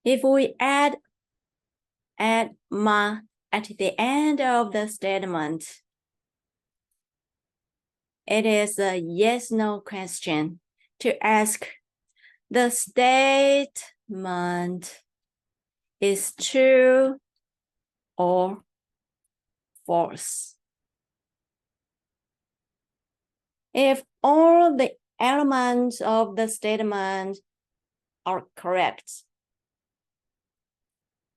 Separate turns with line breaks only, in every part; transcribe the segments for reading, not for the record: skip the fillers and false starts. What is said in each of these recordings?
If we add ma at the end of the statement, it is a yes-no question to ask the statement is true or false. If all the elements of the statement are correct,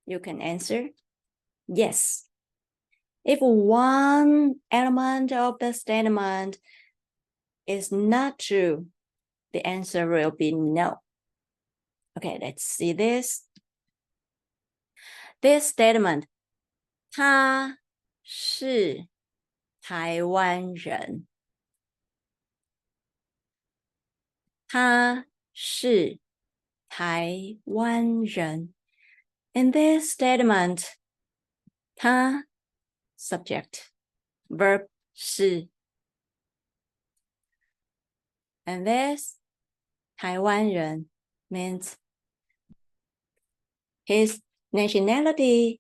you can answer yes. If one element of the statement is not true, the answer will be no. Okay, let's see this. This statement, 他是台湾人。他是台湾人。In this statement, 他 subject, verb 是。And this 台湾人 means his nationality.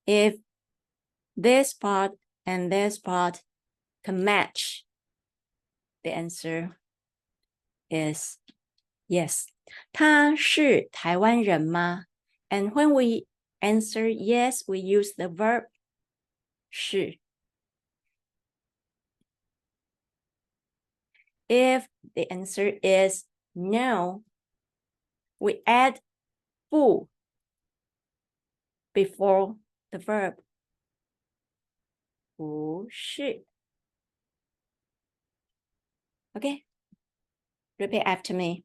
If this part and this part can match, the answer is yes. 他是台湾人吗? And when we answer yes, we use the verb 是. If the answer is no, we add 不 before the verb. 不是. Okay, repeat after me.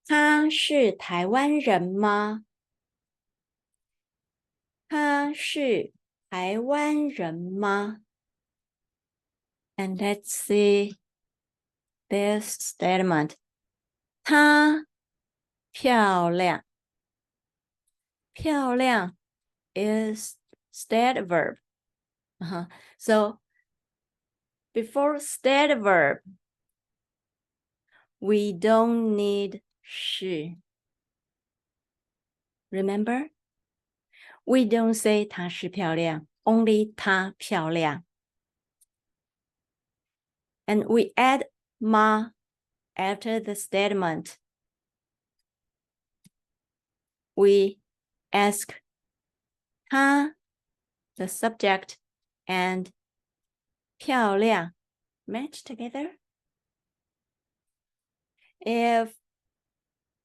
他是台湾人吗? 他是台湾人吗? And let's see this statement. 她漂亮。漂亮 is state verb. So before state verb, we don't need 是. Remember? We don't say 她是漂亮, only 她漂亮. And we add ma after the statement. We ask 她, the subject, and 漂亮 match together. If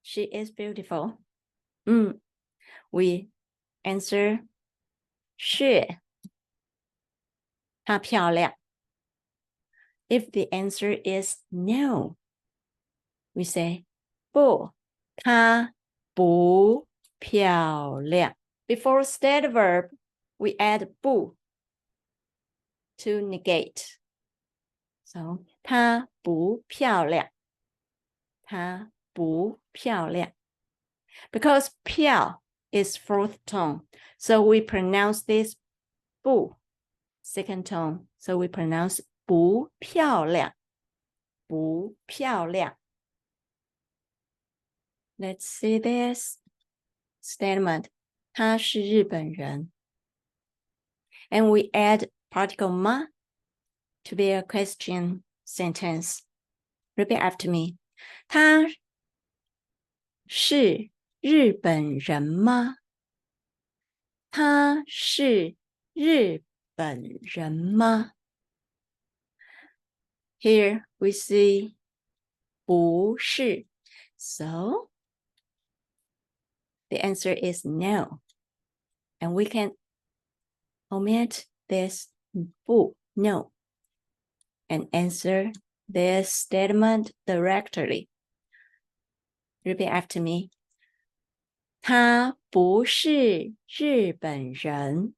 she is beautiful, we answer 是她漂亮. If the answer is no, we say 不她不漂亮. Before state verb, we add 不 to negate. So 她不漂亮. 她不漂亮. Because 漂 is fourth tone, so we pronounce this 不 second tone. So we pronounce 不漂亮. 不漂亮. Let's see this statement. 他是日本人. And we add particle 吗 to be a question sentence. Repeat after me. 他是日本人吗? 他是日本人吗? Here we see 不是. So the answer is no. And we can omit this 不 no and answer this statement directly. Repeat after me. 他不是日本人，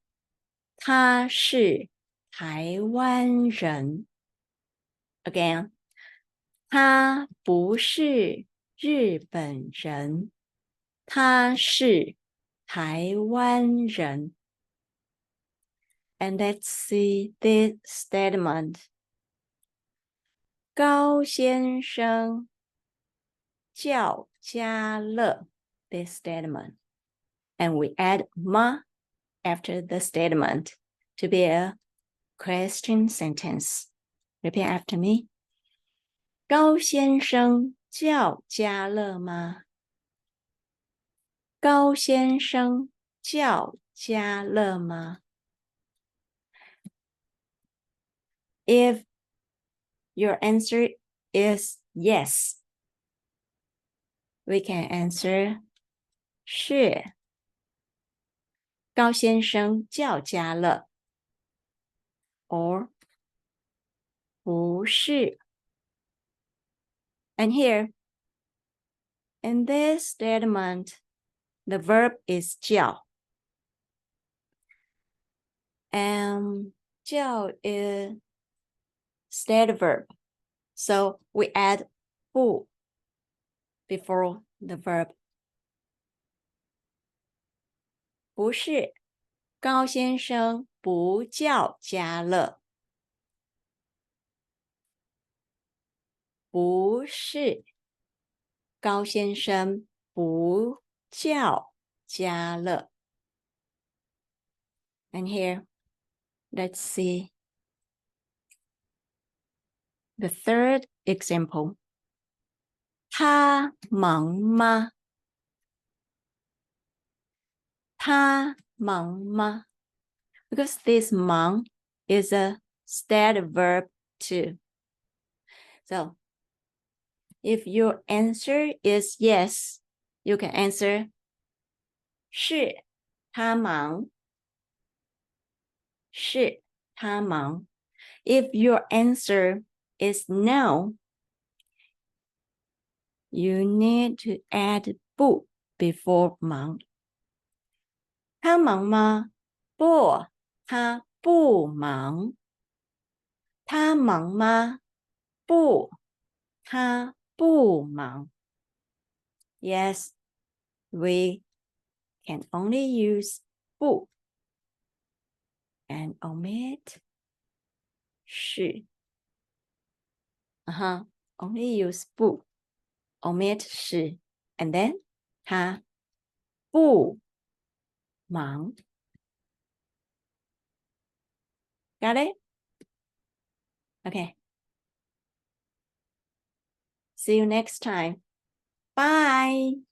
他是台湾人。Again, 他不是日本人，他是台湾人。And let's see this statement. 高先生叫家乐。this statement. And we add ma after the statement to be a question sentence. Repeat after me. 高先生叫家乐吗？高先生叫家乐吗？ If your answer is yes, we can answer 是。高先生叫家乐 or 不是。And here, in this statement, the verb is 叫. And 叫 is state verb. So we add 不 before the verb. 不是，高先生不叫家乐。不是，高先生不叫家乐。And here, let's see the third example. 他忙吗？他忙吗？ Because this 忙 is a state verb too. So if your answer is yes, you can answer 是他忙。是他忙。If your answer is no, you need to add 不 before 忙。他忙吗？不，他不忙。他忙吗？不，他不忙。Yes, we can only use 不 and omit 是。Only use 不 omit 是 and then 他不忙。Got it? Okay. See you next time. Bye.